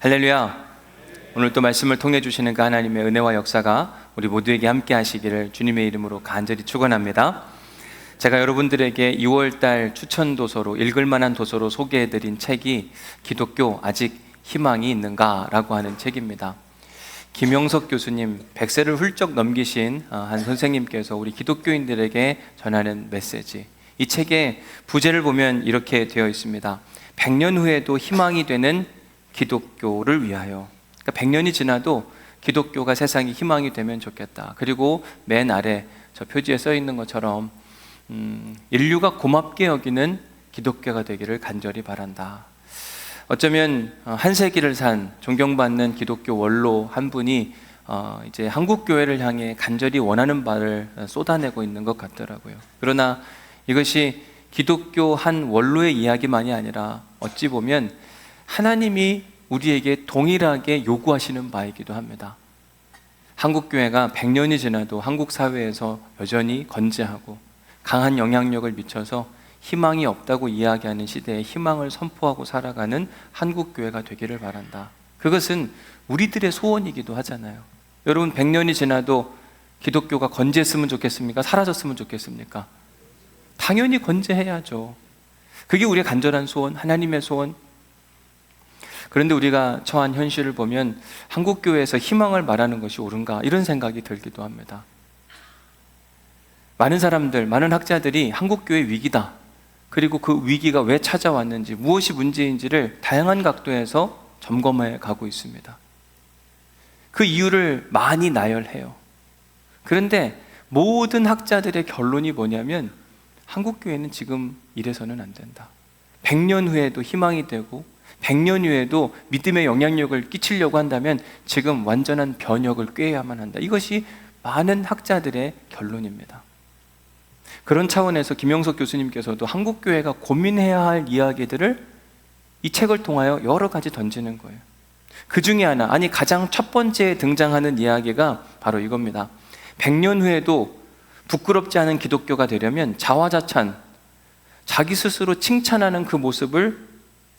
할렐루야. 오늘 또 말씀을 통해 주시는 그 하나님의 은혜와 역사가 우리 모두에게 함께 하시기를 주님의 이름으로 간절히 축원합니다. 제가 여러분들에게 2월달 추천 도서로 읽을 만한 도서로 소개해드린 책이 기독교 아직 희망이 있는가? 라고 하는 책입니다. 김영석 교수님, 100세를 훌쩍 넘기신 한 선생님께서 우리 기독교인들에게 전하는 메시지, 이 책의 부제를 보면 이렇게 되어 있습니다. 100년 후에도 희망이 되는 기독교를 위하여. 그러니까 100년이 지나도 기독교가 세상에 희망이 되면 좋겠다. 그리고 맨 아래 저 표지에 써 있는 것처럼 인류가 고맙게 여기는 기독교가 되기를 간절히 바란다. 어쩌면 한 세기를 산 존경받는 기독교 원로 한 분이 이제 한국 교회를 향해 간절히 원하는 바를 쏟아내고 있는 것 같더라고요. 그러나 이것이 기독교 한 원로의 이야기만이 아니라 어찌 보면 하나님이 우리에게 동일하게 요구하시는 바이기도 합니다. 한국 교회가 100년이 지나도 한국 사회에서 여전히 건재하고 강한 영향력을 미쳐서 희망이 없다고 이야기하는 시대에 희망을 선포하고 살아가는 한국 교회가 되기를 바란다. 그것은 우리들의 소원이기도 하잖아요. 여러분, 100년이 지나도 기독교가 건재했으면 좋겠습니까? 사라졌으면 좋겠습니까? 당연히 건재해야죠. 그게 우리의 간절한 소원, 하나님의 소원. 그런데 우리가 처한 현실을 보면 한국 교회에서 희망을 말하는 것이 옳은가? 이런 생각이 들기도 합니다. 많은 사람들, 많은 학자들이 한국 교회 위기다, 그리고 그 위기가 왜 찾아왔는지, 무엇이 문제인지를 다양한 각도에서 점검해 가고 있습니다. 그 이유를 많이 나열해요. 그런데 모든 학자들의 결론이 뭐냐면 한국 교회는 지금 이래서는 안 된다. 100년 후에도 희망이 되고 100년 후에도 믿음의 영향력을 끼치려고 한다면 지금 완전한 변혁을 꾀해야만 한다. 이것이 많은 학자들의 결론입니다. 그런 차원에서 김영석 교수님께서도 한국 교회가 고민해야 할 이야기들을 이 책을 통하여 여러 가지 던지는 거예요. 그 중에 하나, 아니 가장 첫 번째에 등장하는 이야기가 바로 이겁니다. 100년 후에도 부끄럽지 않은 기독교가 되려면 자화자찬, 자기 스스로 칭찬하는 그 모습을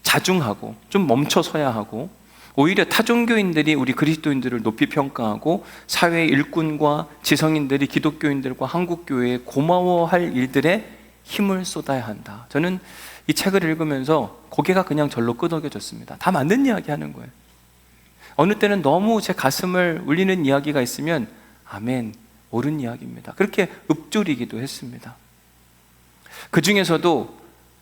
자중하고 좀 멈춰서야 하고, 오히려 타종교인들이 우리 그리스도인들을 높이 평가하고 사회의 일꾼과 지성인들이 기독교인들과 한국교회에 고마워할 일들에 힘을 쏟아야 한다. 저는 이 책을 읽으면서 고개가 그냥 절로 끄덕여졌습니다. 다 맞는 이야기 하는 거예요. 어느 때는 너무 제 가슴을 울리는 이야기가 있으면 아멘, 옳은 이야기입니다. 그렇게 읊조리기도 했습니다. 그 중에서도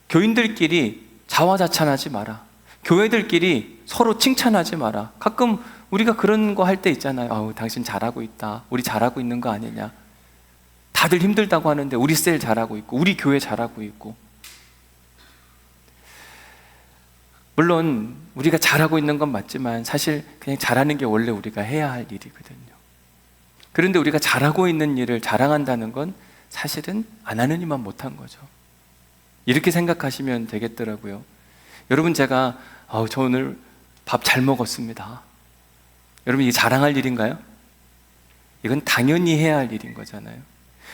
교인들끼리 자화자찬하지 마라, 교회들끼리 서로 칭찬하지 마라. 가끔 우리가 그런 거 할 때 있잖아요. 아우, 당신 잘하고 있다, 우리 잘하고 있는 거 아니냐, 다들 힘들다고 하는데 우리 셀 잘하고 있고 우리 교회 잘하고 있고. 물론 우리가 잘하고 있는 건 맞지만 사실 그냥 잘하는 게 원래 우리가 해야 할 일이거든요. 그런데 우리가 잘하고 있는 일을 자랑한다는 건 사실은 안 하는 이만 못한 거죠. 이렇게 생각하시면 되겠더라고요. 여러분, 제가 저 오늘 밥 잘 먹었습니다, 여러분, 이게 자랑할 일인가요? 이건 당연히 해야 할 일인 거잖아요.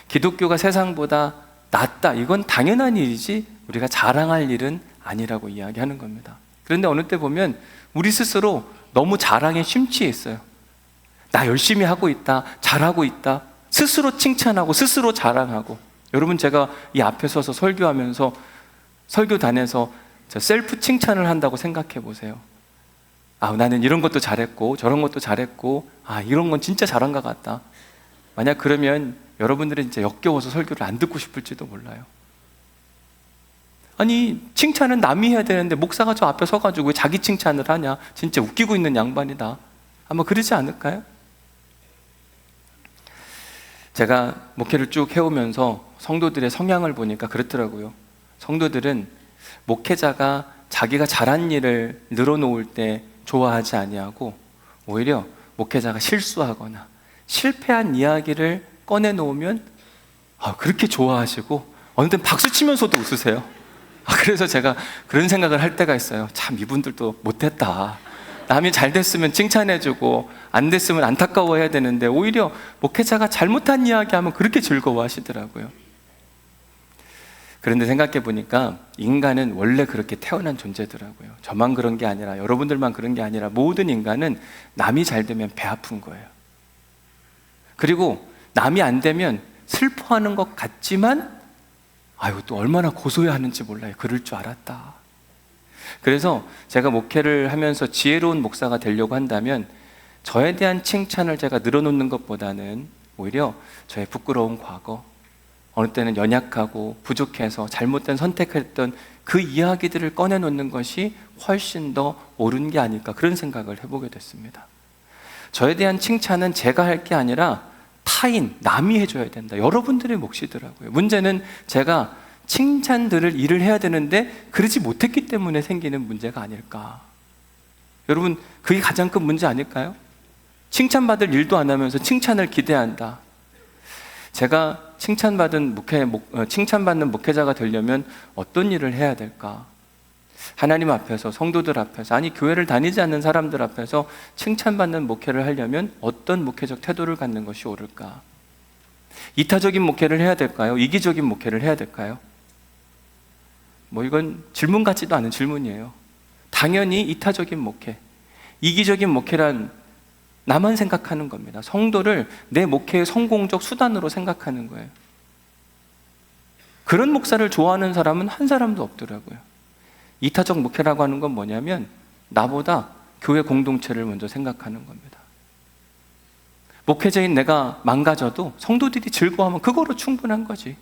기독교가 세상보다 낫다, 이건 당연한 일이지 우리가 자랑할 일은 아니라고 이야기하는 겁니다. 그런데 어느 때 보면 우리 스스로 너무 자랑에 심취해 있어요. 나 열심히 하고 있다, 잘하고 있다, 스스로 칭찬하고 스스로 자랑하고. 여러분, 제가 이 앞에 서서 설교하면서 설교단에서 저 셀프 칭찬을 한다고 생각해 보세요. 나는 이런 것도 잘했고 저런 것도 잘했고, 이런 건 진짜 잘한 것 같다. 만약 그러면 여러분들은 진짜 역겨워서 설교를 안 듣고 싶을지도 몰라요. 아니, 칭찬은 남이 해야 되는데 목사가 저 앞에 서가지고 왜 자기 칭찬을 하냐, 진짜 웃기고 있는 양반이다, 아마 그러지 않을까요? 제가 목회를 쭉 해오면서 성도들의 성향을 보니까 그렇더라고요. 성도들은 목회자가 자기가 잘한 일을 늘어놓을 때 좋아하지 아니하고, 오히려 목회자가 실수하거나 실패한 이야기를 꺼내놓으면 그렇게 좋아하시고 어느 때는 박수 치면서도 웃으세요. 그래서 제가 그런 생각을 할 때가 있어요. 참, 이분들도 못했다. 남이 잘 됐으면 칭찬해주고 안 됐으면 안타까워해야 되는데 오히려 목회자가 잘못한 이야기하면 그렇게 즐거워하시더라고요. 그런데 생각해 보니까 인간은 원래 그렇게 태어난 존재더라고요. 저만 그런 게 아니라, 여러분들만 그런 게 아니라 모든 인간은 남이 잘 되면 배 아픈 거예요. 그리고 남이 안 되면 슬퍼하는 것 같지만 아유, 또 얼마나 고소해 하는지 몰라요. 그럴 줄 알았다. 그래서 제가 목회를 하면서 지혜로운 목사가 되려고 한다면 저에 대한 칭찬을 제가 늘어놓는 것보다는 오히려 저의 부끄러운 과거, 어느 때는 연약하고 부족해서 잘못된 선택했던 그 이야기들을 꺼내놓는 것이 훨씬 더 옳은 게 아닐까, 그런 생각을 해보게 됐습니다. 저에 대한 칭찬은 제가 할 게 아니라 타인, 남이 해줘야 된다. 여러분들의 몫이더라고요. 문제는 제가 칭찬들을 일을 해야 되는데 그러지 못했기 때문에 생기는 문제가 아닐까. 여러분, 그게 가장 큰 문제 아닐까요? 칭찬받을 일도 안 하면서 칭찬을 기대한다. 제가 칭찬받는 목회자가 되려면 어떤 일을 해야 될까? 하나님 앞에서, 성도들 앞에서, 아니 교회를 다니지 않는 사람들 앞에서 칭찬받는 목회를 하려면 어떤 목회적 태도를 갖는 것이 옳을까? 이타적인 목회를 해야 될까요? 이기적인 목회를 해야 될까요? 이건 질문 같지도 않은 질문이에요. 당연히 이타적인 목회, 이기적인 목회란 나만 생각하는 겁니다. 성도를 내 목회의 성공적 수단으로 생각하는 거예요. 그런 목사를 좋아하는 사람은 한 사람도 없더라고요. 이타적 목회라고 하는 건 뭐냐면 나보다 교회 공동체를 먼저 생각하는 겁니다. 목회자인 내가 망가져도 성도들이 즐거워하면 그거로 충분한 거지.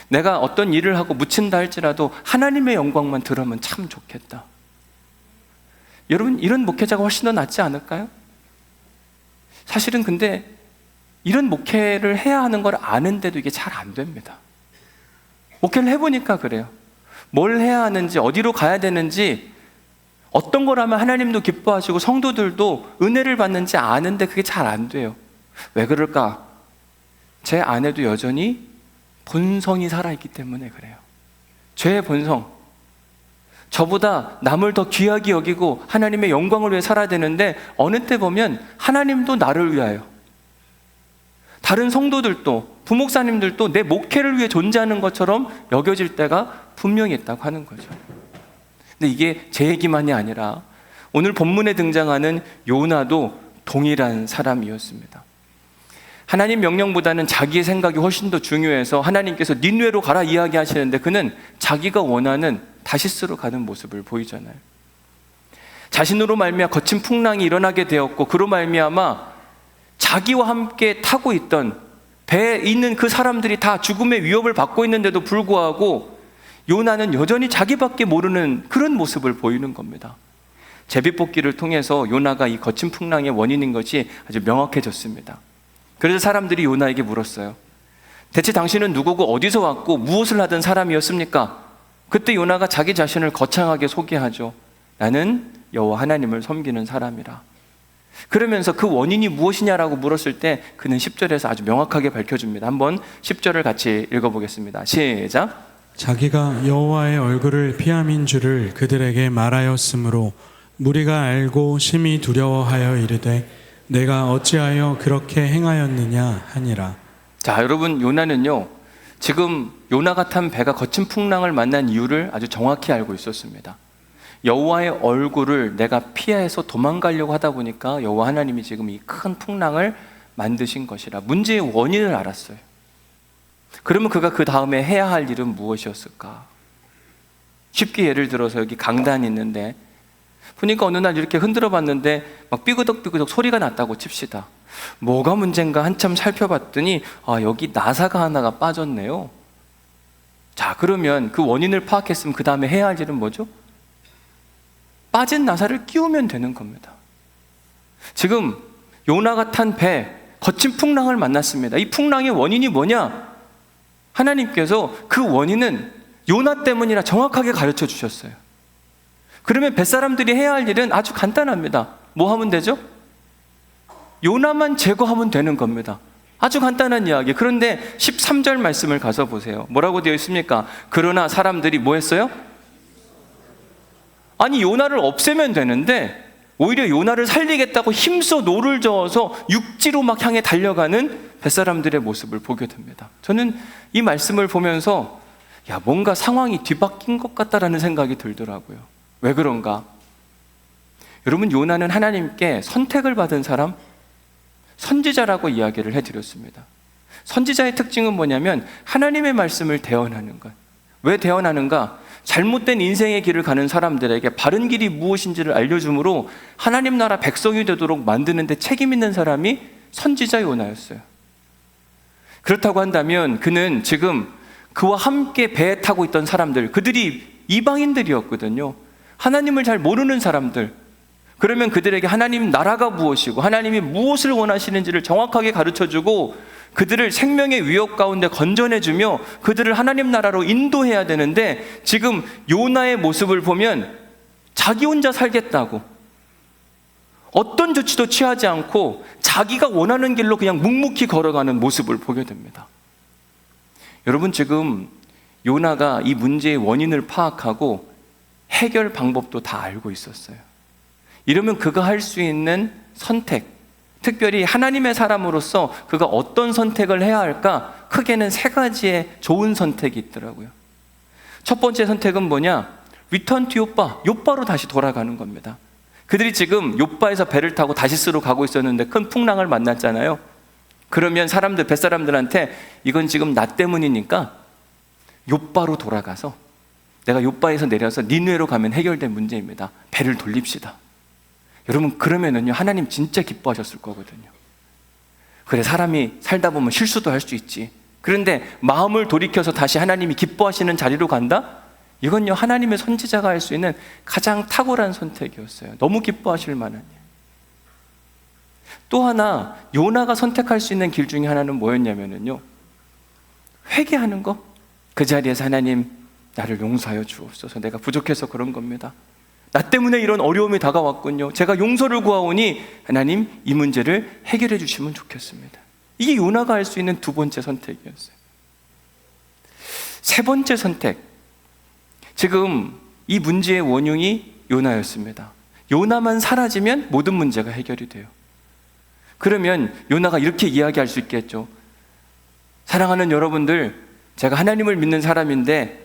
내가 어떤 일을 하고 묻힌다 할지라도 하나님의 영광만 들으면 참 좋겠다. 여러분, 이런 목회자가 훨씬 더 낫지 않을까요? 사실은 근데 이런 목회를 해야 하는 걸 아는데도 이게 잘 안 됩니다. 목회를 해보니까 그래요. 뭘 해야 하는지, 어디로 가야 되는지, 어떤 걸 하면 하나님도 기뻐하시고 성도들도 은혜를 받는지 아는데 그게 잘 안 돼요. 왜 그럴까? 제 안에도 여전히 본성이 살아있기 때문에 그래요. 죄의 본성. 저보다 남을 더 귀하게 여기고 하나님의 영광을 위해 살아야 되는데 어느 때 보면 하나님도 나를 위하여, 다른 성도들도, 부목사님들도 내 목회를 위해 존재하는 것처럼 여겨질 때가 분명히 있다고 하는 거죠. 근데 이게 제 얘기만이 아니라 오늘 본문에 등장하는 요나도 동일한 사람이었습니다. 하나님 명령보다는 자기의 생각이 훨씬 더 중요해서 하나님께서 니느웨로 가라 이야기하시는데 그는 자기가 원하는 다시스로 가는 모습을 보이잖아요. 자신으로 말미암아 거친 풍랑이 일어나게 되었고, 그로 말미암아 자기와 함께 타고 있던 배에 있는 그 사람들이 다 죽음의 위협을 받고 있는데도 불구하고 요나는 여전히 자기밖에 모르는 그런 모습을 보이는 겁니다. 제비뽑기를 통해서 요나가 이 거친 풍랑의 원인인 것이 아주 명확해졌습니다. 그래서 사람들이 요나에게 물었어요. 대체 당신은 누구고 어디서 왔고 무엇을 하던 사람이었습니까? 그때 요나가 자기 자신을 거창하게 소개하죠. 나는 여호와 하나님을 섬기는 사람이라. 그러면서 그 원인이 무엇이냐라고 물었을 때 그는 10절에서 아주 명확하게 밝혀줍니다. 한번 10절을 같이 읽어보겠습니다. 시작. 자기가 여호와의 얼굴을 피함인 줄을 그들에게 말하였으므로 무리가 알고 심히 두려워하여 이르되 내가 어찌하여 그렇게 행하였느냐 하니라. 자, 여러분, 요나는요 지금 요나가 탄 배가 거친 풍랑을 만난 이유를 아주 정확히 알고 있었습니다. 여호와의 얼굴을 내가 피해서 도망가려고 하다 보니까 여호와 하나님이 지금 이 큰 풍랑을 만드신 것이라, 문제의 원인을 알았어요. 그러면 그가 그 다음에 해야 할 일은 무엇이었을까? 쉽게 예를 들어서 여기 강단이 있는데 보니까 어느 날 이렇게 흔들어 봤는데 막 삐그덕삐그덕 소리가 났다고 칩시다. 뭐가 문제인가 한참 살펴봤더니 여기 나사가 하나가 빠졌네요. 자, 그러면 그 원인을 파악했으면 그 다음에 해야 할 일은 뭐죠? 빠진 나사를 끼우면 되는 겁니다. 지금 요나가 탄 배, 거친 풍랑을 만났습니다. 이 풍랑의 원인이 뭐냐? 하나님께서 그 원인은 요나 때문이라 정확하게 가르쳐 주셨어요. 그러면 뱃사람들이 해야 할 일은 아주 간단합니다. 뭐 하면 되죠? 요나만 제거하면 되는 겁니다. 아주 간단한 이야기. 그런데 13절 말씀을 가서 보세요. 뭐라고 되어 있습니까? 그러나 사람들이 뭐 했어요? 아니, 요나를 없애면 되는데 오히려 요나를 살리겠다고 힘써 노를 저어서 육지로 막 향해 달려가는 뱃사람들의 모습을 보게 됩니다. 저는 이 말씀을 보면서 뭔가 상황이 뒤바뀐 것 같다라는 생각이 들더라고요. 왜 그런가? 여러분, 요나는 하나님께 선택을 받은 사람, 선지자라고 이야기를 해드렸습니다. 선지자의 특징은 뭐냐면 하나님의 말씀을 대언하는 것. 왜 대언하는가? 잘못된 인생의 길을 가는 사람들에게 바른 길이 무엇인지를 알려주므로 하나님 나라 백성이 되도록 만드는 데 책임 있는 사람이 선지자 요나였어요. 그렇다고 한다면 그는 지금 그와 함께 배에 타고 있던 사람들, 그들이 이방인들이었거든요. 하나님을 잘 모르는 사람들. 그러면 그들에게 하나님 나라가 무엇이고 하나님이 무엇을 원하시는지를 정확하게 가르쳐주고 그들을 생명의 위협 가운데 건져내주며 그들을 하나님 나라로 인도해야 되는데, 지금 요나의 모습을 보면 자기 혼자 살겠다고 어떤 조치도 취하지 않고 자기가 원하는 길로 그냥 묵묵히 걸어가는 모습을 보게 됩니다. 여러분, 지금 요나가 이 문제의 원인을 파악하고 해결 방법도 다 알고 있었어요. 이러면 그가 할 수 있는 선택, 특별히 하나님의 사람으로서 그가 어떤 선택을 해야 할까? 크게는 3가지의 좋은 선택이 있더라고요. 첫 번째 선택은 뭐냐? 리턴 투 요빠로 다시 돌아가는 겁니다. 그들이 지금 요빠에서 배를 타고 다시스로 가고 있었는데 큰 풍랑을 만났잖아요. 그러면 뱃사람들한테 이건 지금 나 때문이니까 요빠로 돌아가서 내가 요빠에서 내려서 니느웨로 가면 해결된 문제입니다. 배를 돌립시다. 여러분, 그러면은요, 하나님 진짜 기뻐하셨을 거거든요. 그래, 사람이 살다 보면 실수도 할 수 있지. 그런데 마음을 돌이켜서 다시 하나님이 기뻐하시는 자리로 간다? 이건요, 하나님의 선지자가 할 수 있는 가장 탁월한 선택이었어요. 너무 기뻐하실 만한 일. 또 하나, 요나가 선택할 수 있는 길 중에 하나는 뭐였냐면요, 회개하는 거. 그 자리에서 하나님, 나를 용서하여 주옵소서. 내가 부족해서 그런 겁니다. 나 때문에 이런 어려움이 다가왔군요. 제가 용서를 구하오니 하나님, 이 문제를 해결해 주시면 좋겠습니다. 이게 요나가 할 수 있는 2번째 선택이었어요. 3번째 선택. 지금 이 문제의 원흉이 요나였습니다. 요나만 사라지면 모든 문제가 해결이 돼요. 그러면 요나가 이렇게 이야기할 수 있겠죠. 사랑하는 여러분들, 제가 하나님을 믿는 사람인데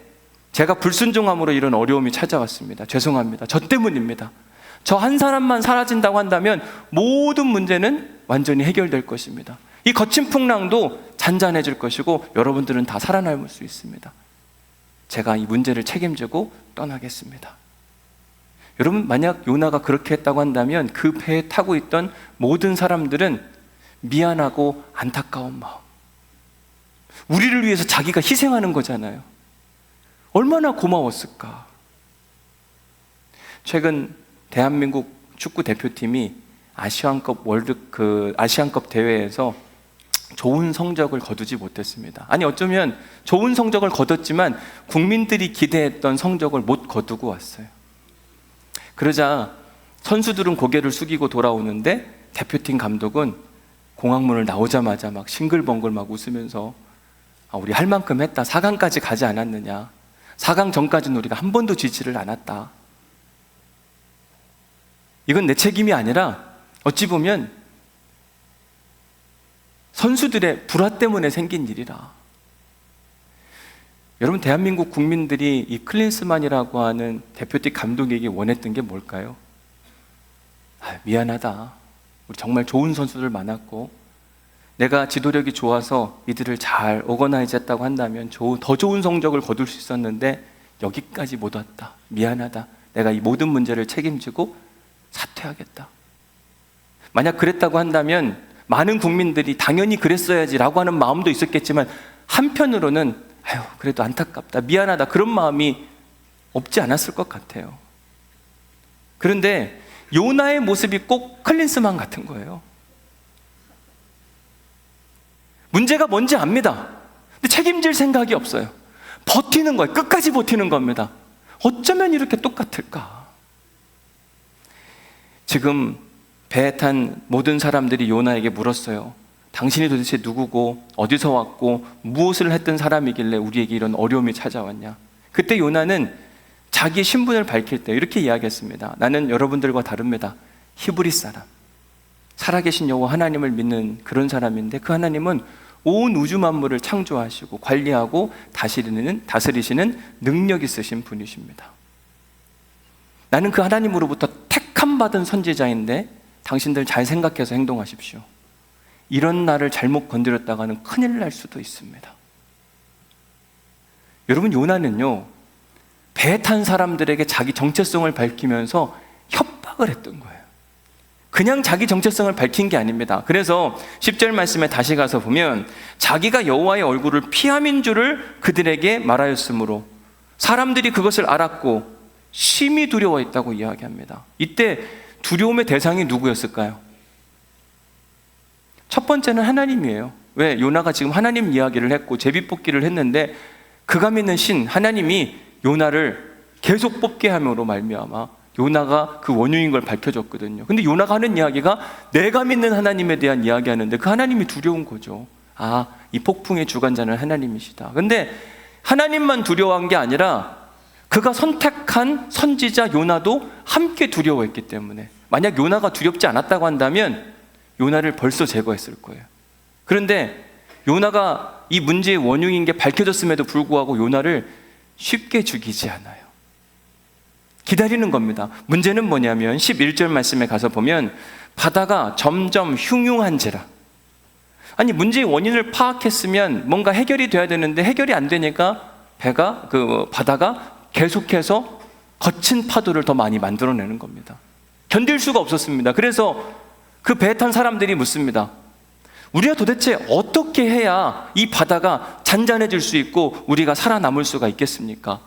제가 불순종함으로 이런 어려움이 찾아왔습니다. 죄송합니다. 저 때문입니다. 저 한 사람만 사라진다고 한다면 모든 문제는 완전히 해결될 것입니다. 이 거친 풍랑도 잔잔해질 것이고 여러분들은 다 살아남을 수 있습니다. 제가 이 문제를 책임지고 떠나겠습니다. 여러분, 만약 요나가 그렇게 했다고 한다면 그 배에 타고 있던 모든 사람들은 미안하고 안타까운 마음, 우리를 위해서 자기가 희생하는 거잖아요. 얼마나 고마웠을까. 최근 대한민국 축구 대표팀이 아시안컵 대회에서 좋은 성적을 거두지 못했습니다. 아니, 어쩌면 좋은 성적을 거뒀지만 국민들이 기대했던 성적을 못 거두고 왔어요. 그러자 선수들은 고개를 숙이고 돌아오는데 대표팀 감독은 공항문을 나오자마자 막 싱글벙글 막 웃으면서 우리 할 만큼 했다. 4강까지 가지 않았느냐. 4강 전까지는 우리가 한 번도 지지를 않았다. 이건 내 책임이 아니라 어찌 보면 선수들의 불화 때문에 생긴 일이라. 여러분, 대한민국 국민들이 이 클린스만이라고 하는 대표팀 감독에게 원했던 게 뭘까요? 미안하다. 우리 정말 좋은 선수들 많았고 내가 지도력이 좋아서 이들을 잘 오거나이즈 했다고 한다면 더 좋은 성적을 거둘 수 있었는데 여기까지 못 왔다. 미안하다. 내가 이 모든 문제를 책임지고 사퇴하겠다. 만약 그랬다고 한다면 많은 국민들이 당연히 그랬어야지라고 하는 마음도 있었겠지만 한편으로는 그래도 안타깝다, 미안하다, 그런 마음이 없지 않았을 것 같아요. 그런데 요나의 모습이 꼭 클린스만 같은 거예요. 문제가 뭔지 압니다. 근데 책임질 생각이 없어요. 버티는 거예요. 끝까지 버티는 겁니다. 어쩌면 이렇게 똑같을까? 지금 배에 탄 모든 사람들이 요나에게 물었어요. 당신이 도대체 누구고 어디서 왔고 무엇을 했던 사람이길래 우리에게 이런 어려움이 찾아왔냐? 그때 요나는 자기의 신분을 밝힐 때 이렇게 이야기했습니다. 나는 여러분들과 다릅니다. 히브리 사람, 살아계신 여호와 하나님을 믿는 그런 사람인데, 그 하나님은 온 우주 만물을 창조하시고 관리하고 다스리시는 능력 있으신 분이십니다. 나는 그 하나님으로부터 택함 받은 선지자인데 당신들 잘 생각해서 행동하십시오. 이런 나를 잘못 건드렸다가는 큰일 날 수도 있습니다. 여러분, 요나는요, 배 탄 사람들에게 자기 정체성을 밝히면서 협박을 했던 거예요. 그냥 자기 정체성을 밝힌 게 아닙니다. 그래서 10절 말씀에 다시 가서 보면 자기가 여호와의 얼굴을 피함인 줄을 그들에게 말하였으므로 사람들이 그것을 알았고 심히 두려워했다고 이야기합니다. 이때 두려움의 대상이 누구였을까요? 첫 번째는 하나님이에요. 왜? 요나가 지금 하나님 이야기를 했고 제비뽑기를 했는데 그가 믿는 신 하나님이 요나를 계속 뽑게 함으로 말미암아 요나가 그 원흉인 걸 밝혀줬거든요. 근데 요나가 하는 이야기가 내가 믿는 하나님에 대한 이야기하는데 그 하나님이 두려운 거죠. 아, 이 폭풍의 주관자는 하나님이시다. 근데 하나님만 두려워한 게 아니라 그가 선택한 선지자 요나도 함께 두려워했기 때문에, 만약 요나가 두렵지 않았다고 한다면 요나를 벌써 제거했을 거예요. 그런데 요나가 이 문제의 원흉인 게 밝혀졌음에도 불구하고 요나를 쉽게 죽이지 않아요. 기다리는 겁니다. 문제는 뭐냐면 11절 말씀에 가서 보면 바다가 점점 흉흉한지라. 아니, 문제의 원인을 파악했으면 뭔가 해결이 돼야 되는데 해결이 안 되니까 바다가 계속해서 거친 파도를 더 많이 만들어내는 겁니다. 견딜 수가 없었습니다. 그래서 그 배에 탄 사람들이 묻습니다. 우리가 도대체 어떻게 해야 이 바다가 잔잔해질 수 있고 우리가 살아남을 수가 있겠습니까?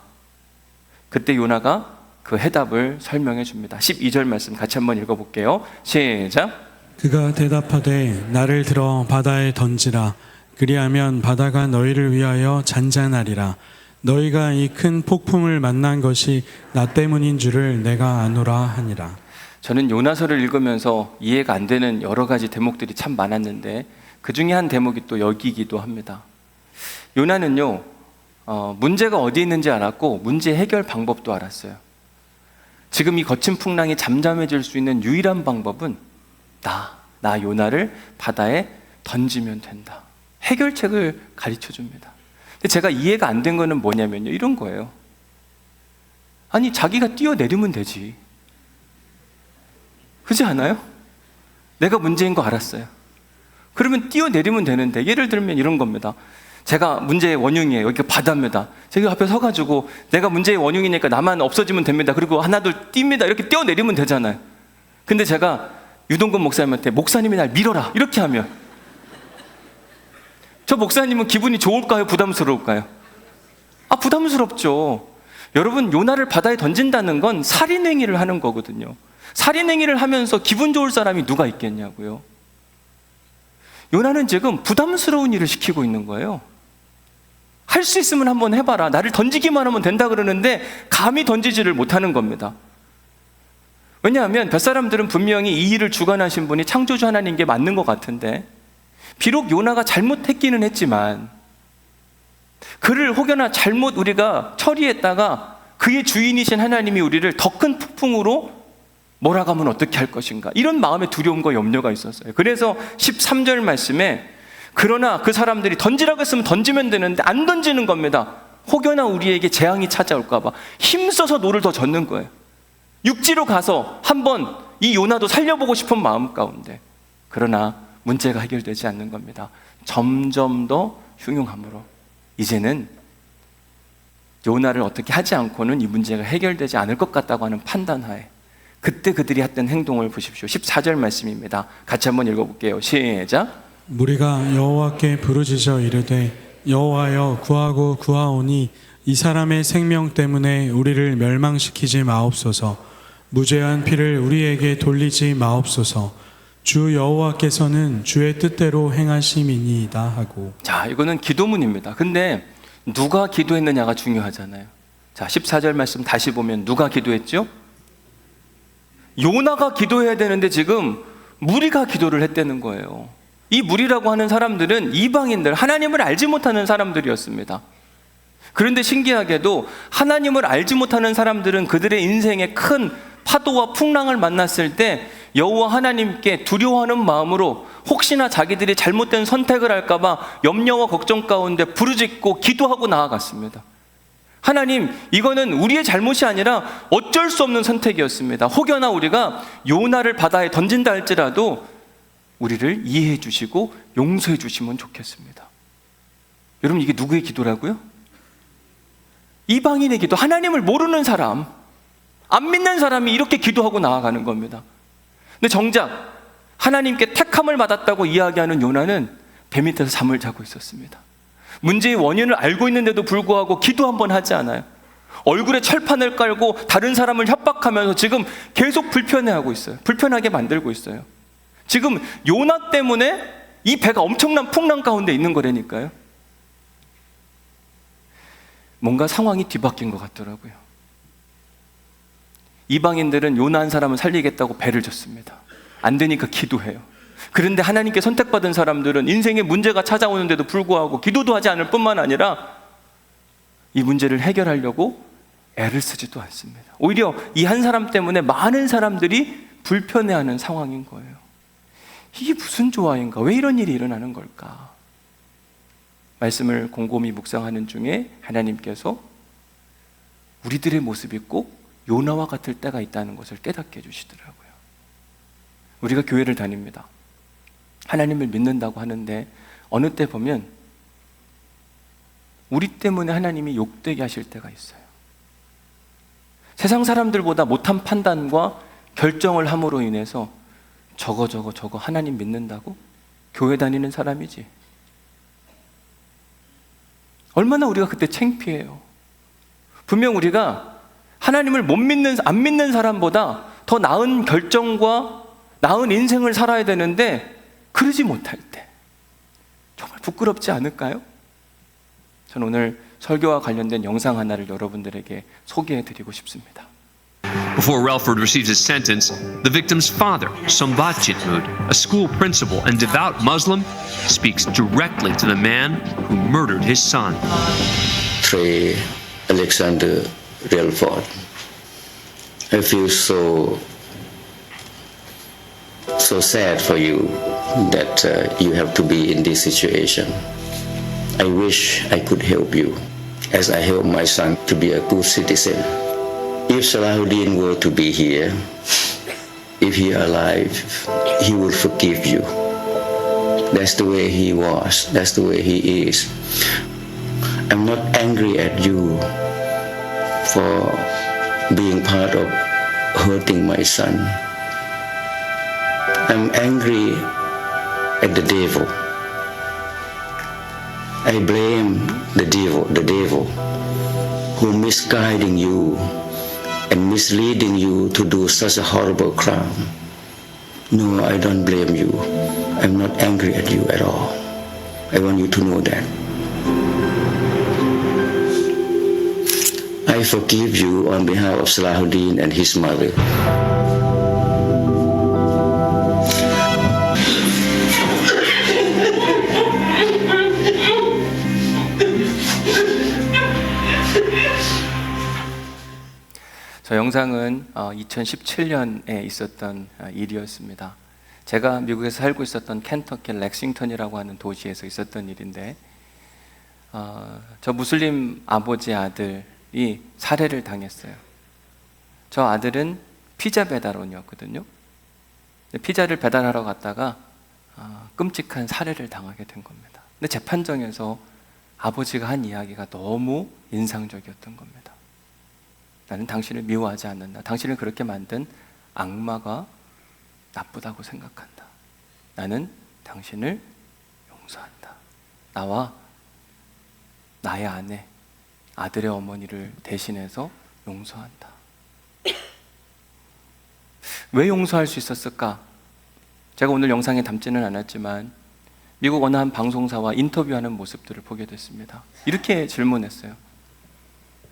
그때 요나가 그 해답을 설명해 줍니다. 12절 말씀 같이 한번 읽어볼게요. 시작. 그가 대답하되 나를 들어 바다에 던지라. 그리하면 바다가 너희를 위하여 잔잔하리라. 너희가 이 큰 폭풍을 만난 것이 나 때문인 줄을 내가 아노라 하니라. 저는 요나서를 읽으면서 이해가 안 되는 여러 가지 대목들이 참 많았는데 그 중에 한 대목이 또 여기기도 합니다. 요나는요, 문제가 어디 있는지 알았고 문제 해결 방법도 알았어요. 지금 이 거친 풍랑이 잠잠해질 수 있는 유일한 방법은 나 요나를 바다에 던지면 된다. 해결책을 가르쳐 줍니다. 근데 제가 이해가 안 된 거는 뭐냐면요, 이런 거예요. 아니, 자기가 뛰어내리면 되지. 그렇지 않아요? 내가 문제인 거 알았어요. 그러면 뛰어내리면 되는데, 예를 들면 이런 겁니다. 제가 문제의 원흉이에요. 여기가 바다입니다. 제가 앞에 서가지고 내가 문제의 원흉이니까 나만 없어지면 됩니다. 그리고 하나 둘 뜁니다. 이렇게 뛰어내리면 되잖아요. 근데 제가 유동근 목사님한테 목사님이 날 밀어라 이렇게 하면 저 목사님은 기분이 좋을까요? 부담스러울까요? 부담스럽죠. 여러분, 요나를 바다에 던진다는 건 살인행위를 하는 거거든요. 살인행위를 하면서 기분 좋을 사람이 누가 있겠냐고요. 요나는 지금 부담스러운 일을 시키고 있는 거예요. 할 수 있으면 한번 해봐라. 나를 던지기만 하면 된다 그러는데 감히 던지지를 못하는 겁니다. 왜냐하면 뱃사람들은 분명히 이 일을 주관하신 분이 창조주 하나님인 게 맞는 것 같은데, 비록 요나가 잘못했기는 했지만 그를 혹여나 잘못 우리가 처리했다가 그의 주인이신 하나님이 우리를 더 큰 폭풍으로 몰아가면 어떻게 할 것인가, 이런 마음의 두려움과 염려가 있었어요. 그래서 13절 말씀에 그러나 그 사람들이 던지라고 했으면 던지면 되는데 안 던지는 겁니다. 혹여나 우리에게 재앙이 찾아올까 봐 힘써서 노를 더 젓는 거예요. 육지로 가서 한번 이 요나도 살려보고 싶은 마음 가운데, 그러나 문제가 해결되지 않는 겁니다. 점점 더 흉흉함으로 이제는 요나를 어떻게 하지 않고는 이 문제가 해결되지 않을 것 같다고 하는 판단하에 그때 그들이 했던 행동을 보십시오. 14절 말씀입니다. 같이 한번 읽어볼게요. 시작. 무리가 여호와께 부르짖어 이르되 여호와여 구하고 구하오니 이 사람의 생명 때문에 우리를 멸망시키지 마옵소서. 무죄한 피를 우리에게 돌리지 마옵소서. 주 여호와께서는 주의 뜻대로 행하심이니이다 하고. 자, 이거는 기도문입니다. 근데 누가 기도했느냐가 중요하잖아요. 자, 14절 말씀 다시 보면 누가 기도했죠? 요나가 기도해야 되는데 지금 무리가 기도를 했다는 거예요. 이 무리라고 하는 사람들은 이방인들, 하나님을 알지 못하는 사람들이었습니다. 그런데 신기하게도 하나님을 알지 못하는 사람들은 그들의 인생에 큰 파도와 풍랑을 만났을 때 여호와 하나님께 두려워하는 마음으로 혹시나 자기들이 잘못된 선택을 할까봐 염려와 걱정 가운데 부르짖고 기도하고 나아갔습니다. 하나님, 이거는 우리의 잘못이 아니라 어쩔 수 없는 선택이었습니다. 혹여나 우리가 요나를 바다에 던진다 할지라도 우리를 이해해 주시고 용서해 주시면 좋겠습니다. 여러분, 이게 누구의 기도라고요? 이방인의 기도, 하나님을 모르는 사람, 안 믿는 사람이 이렇게 기도하고 나아가는 겁니다. 근데 정작 하나님께 택함을 받았다고 이야기하는 요나는 배 밑에서 잠을 자고 있었습니다. 문제의 원인을 알고 있는데도 불구하고 기도 한번 하지 않아요. 얼굴에 철판을 깔고 다른 사람을 협박하면서 지금 계속 불편해하고 있어요. 불편하게 만들고 있어요. 지금 요나 때문에 이 배가 엄청난 풍랑 가운데 있는 거라니까요. 뭔가 상황이 뒤바뀐 것 같더라고요. 이방인들은 요나 한 사람을 살리겠다고 배를 줬습니다. 안 되니까 기도해요. 그런데 하나님께 선택받은 사람들은 인생에 문제가 찾아오는데도 불구하고 기도도 하지 않을 뿐만 아니라 이 문제를 해결하려고 애를 쓰지도 않습니다. 오히려 이 한 사람 때문에 많은 사람들이 불편해하는 상황인 거예요. 이게 무슨 조화인가? 왜 이런 일이 일어나는 걸까? 말씀을 곰곰이 묵상하는 중에 하나님께서 우리들의 모습이 꼭 요나와 같을 때가 있다는 것을 깨닫게 해주시더라고요. 우리가 교회를 다닙니다. 하나님을 믿는다고 하는데 어느 때 보면 우리 때문에 하나님이 욕되게 하실 때가 있어요. 세상 사람들보다 못한 판단과 결정을 함으로 인해서 저거 하나님 믿는다고? 교회 다니는 사람이지. 얼마나 우리가 그때 창피해요. 분명 우리가 하나님을 안 믿는 사람보다 더 나은 결정과 나은 인생을 살아야 되는데 그러지 못할 때 정말 부끄럽지 않을까요? 저는 오늘 설교와 관련된 영상 하나를 여러분들에게 소개해 드리고 싶습니다. Before Relford receives his sentence, the victim's father, Sambat Jitmud, a school principal and devout Muslim, speaks directly to the man who murdered his son. Trey Alexander Relford, I feel so sad for you that you have to be in this situation. I wish I could help you as I help my son to be a good citizen. If Salahuddin were to be here, if he alive, he will forgive you. That's the way he was. That's the way he is. I'm not angry at you for being part of hurting my son. I'm angry at the devil. I blame the devil who misguiding you and misleading you to do such a horrible crime. No, I don't blame you. I'm not angry at you at all. I want you to know that. I forgive you on behalf of Salahuddin and his mother. 저 영상은 2017년에 있었던 일이었습니다. 제가 미국에서 살고 있었던 켄터키 렉싱턴이라고 하는 도시에서 있었던 일인데 저 무슬림 아버지 아들이 살해를 당했어요. 저 아들은 피자 배달원이었거든요. 피자를 배달하러 갔다가 끔찍한 살해를 당하게 된 겁니다. 근데 재판정에서 아버지가 한 이야기가 너무 인상적이었던 겁니다. 나는 당신을 미워하지 않는다. 당신을 그렇게 만든 악마가 나쁘다고 생각한다. 나는 당신을 용서한다. 나와 나의 아내, 아들의 어머니를 대신해서 용서한다. 왜 용서할 수 있었을까? 제가 오늘 영상에 담지는 않았지만 미국 어느 한 방송사와 인터뷰하는 모습들을 보게 됐습니다. 이렇게 질문했어요.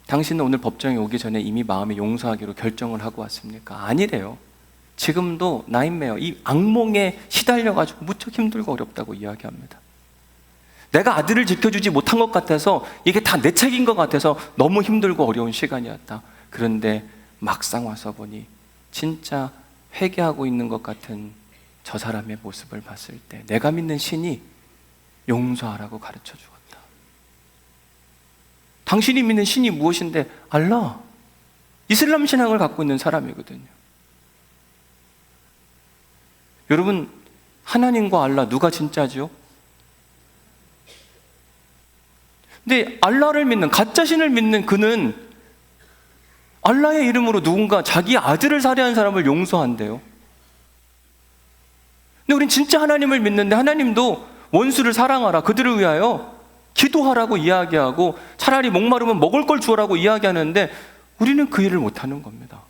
당신은 오늘 법정에 오기 전에 이미 마음에 용서하기로 결정을 하고 왔습니까? 아니래요. 지금도 나인메어, 이 악몽에 시달려가지고 무척 힘들고 어렵다고 이야기합니다. 내가 아들을 지켜주지 못한 것 같아서 이게 다 내 책인 것 같아서 너무 힘들고 어려운 시간이었다. 그런데 막상 와서 보니 진짜 회개하고 있는 것 같은 저 사람의 모습을 봤을 때 내가 믿는 신이 용서하라고 가르쳐 주었다. 당신이 믿는 신이 무엇인데? 알라. 이슬람 신앙을 갖고 있는 사람이거든요. 여러분, 하나님과 알라 누가 진짜죠? 근데 알라를 믿는, 가짜신을 믿는 그는 알라의 이름으로 누군가 자기 아들을 살해한 사람을 용서한대요. 근데 우린 진짜 하나님을 믿는데 하나님도 원수를 사랑하라, 그들을 위하여 기도하라고 이야기하고 차라리 목마르면 먹을 걸 주어라고 이야기하는데 우리는 그 일을 못하는 겁니다.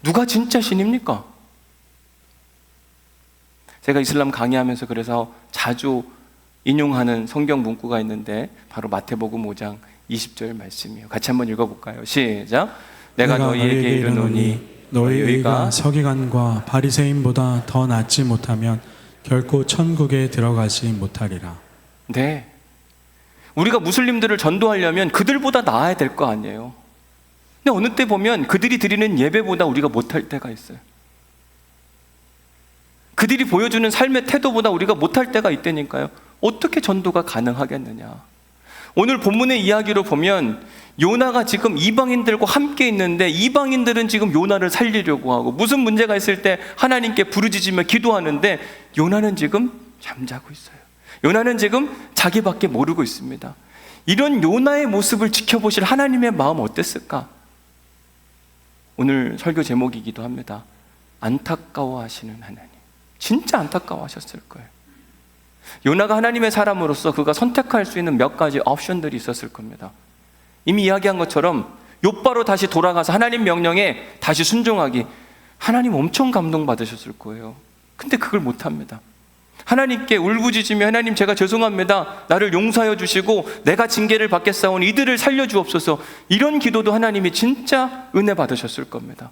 누가 진짜 신입니까? 제가 이슬람 강의하면서 그래서 자주 인용하는 성경 문구가 있는데 바로 마태복음 5장 20절 말씀이에요. 같이 한번 읽어볼까요? 시작. 내가 너희에게 이르노니 너희 의가 서기관과 바리새인보다 더 낫지 못하면 결코 천국에 들어가지 못하리라. 네, 우리가 무슬림들을 전도하려면 그들보다 나아야 될 거 아니에요. 근데 어느 때 보면 그들이 드리는 예배보다 우리가 못할 때가 있어요. 그들이 보여주는 삶의 태도보다 우리가 못할 때가 있다니까요. 어떻게 전도가 가능하겠느냐. 오늘 본문의 이야기로 보면 요나가 지금 이방인들과 함께 있는데 이방인들은 지금 요나를 살리려고 하고 무슨 문제가 있을 때 하나님께 부르짖으며 기도하는데 요나는 지금 잠자고 있어요. 요나는 지금 자기밖에 모르고 있습니다. 이런 요나의 모습을 지켜보실 하나님의 마음 어땠을까? 오늘 설교 제목이기도 합니다. 안타까워하시는 하나님. 진짜 안타까워하셨을 거예요. 요나가 하나님의 사람으로서 그가 선택할 수 있는 몇 가지 옵션들이 있었을 겁니다. 이미 이야기한 것처럼 욥바로 다시 돌아가서 하나님 명령에 다시 순종하기, 하나님 엄청 감동받으셨을 거예요. 근데 그걸 못합니다. 하나님께 울부짖으며 하나님 제가 죄송합니다, 나를 용서하여 주시고 내가 징계를 받겠사오니 이들을 살려주옵소서, 이런 기도도 하나님이 진짜 은혜 받으셨을 겁니다.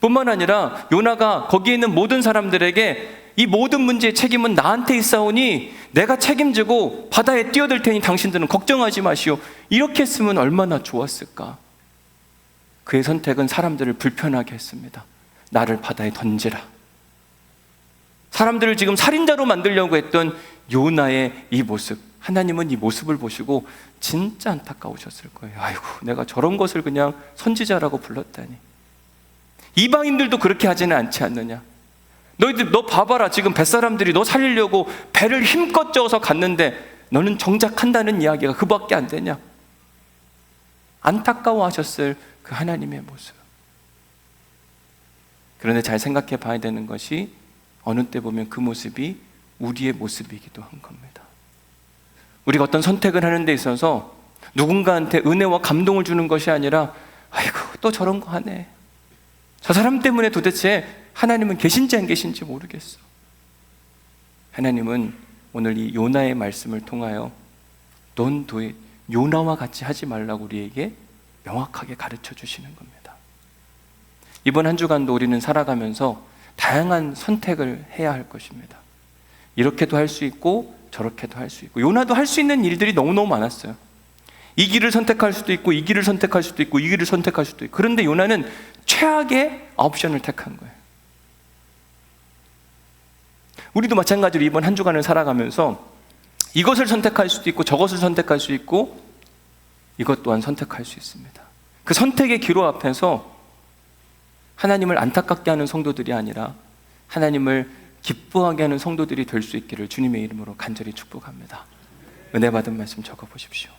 뿐만 아니라 요나가 거기에 있는 모든 사람들에게 이 모든 문제의 책임은 나한테 있사오니 내가 책임지고 바다에 뛰어들 테니 당신들은 걱정하지 마시오, 이렇게 했으면 얼마나 좋았을까. 그의 선택은 사람들을 불편하게 했습니다. 나를 바다에 던지라. 사람들을 지금 살인자로 만들려고 했던 요나의 이 모습, 하나님은 이 모습을 보시고 진짜 안타까우셨을 거예요. 아이고, 내가 저런 것을 그냥 선지자라고 불렀다니. 이방인들도 그렇게 하지는 않지 않느냐. 너희들 너 봐봐라, 지금 뱃사람들이 너 살리려고 배를 힘껏 저어서 갔는데 너는 정작 한다는 이야기가 그밖에 안 되냐. 안타까워하셨을 그 하나님의 모습. 그런데 잘 생각해 봐야 되는 것이 어느 때 보면 그 모습이 우리의 모습이기도 한 겁니다. 우리가 어떤 선택을 하는 데 있어서 누군가한테 은혜와 감동을 주는 것이 아니라 아이고 또 저런 거 하네, 저 사람 때문에 도대체 하나님은 계신지 안 계신지 모르겠어. 하나님은 오늘 이 요나의 말씀을 통하여 Don't do it, 요나와 같이 하지 말라고 우리에게 명확하게 가르쳐 주시는 겁니다. 이번 한 주간도 우리는 살아가면서 다양한 선택을 해야 할 것입니다. 이렇게도 할 수 있고 저렇게도 할 수 있고, 요나도 할 수 있는 일들이 너무너무 많았어요. 이 길을 선택할 수도 있고 이 길을 선택할 수도 있고 이 길을 선택할 수도 있고, 그런데 요나는 최악의 옵션을 택한 거예요. 우리도 마찬가지로 이번 한 주간을 살아가면서 이것을 선택할 수도 있고 저것을 선택할 수 있고 이것 또한 선택할 수 있습니다. 그 선택의 기로 앞에서 하나님을 안타깝게 하는 성도들이 아니라 하나님을 기뻐하게 하는 성도들이 될 수 있기를 주님의 이름으로 간절히 축복합니다. 은혜 받은 말씀 적어보십시오.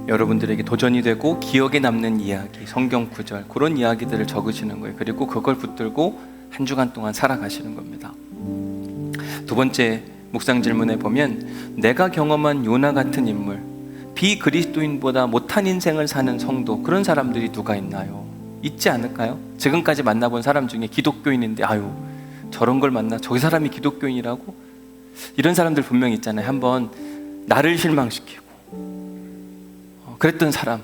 여러분들에게 도전이 되고 기억에 남는 이야기, 성경 구절, 그런 이야기들을 적으시는 거예요. 그리고 그걸 붙들고 한 주간 동안 살아가시는 겁니다. 두 번째 묵상 질문에 보면 내가 경험한 요나 같은 인물, 비그리스도인보다 못한 인생을 사는 성도, 그런 사람들이 누가 있나요? 있지 않을까요? 지금까지 만나본 사람 중에 기독교인인데 아유 저런 걸 만나, 저기 사람이 기독교인이라고? 이런 사람들 분명히 있잖아요. 한번 나를 실망시키고 그랬던 사람.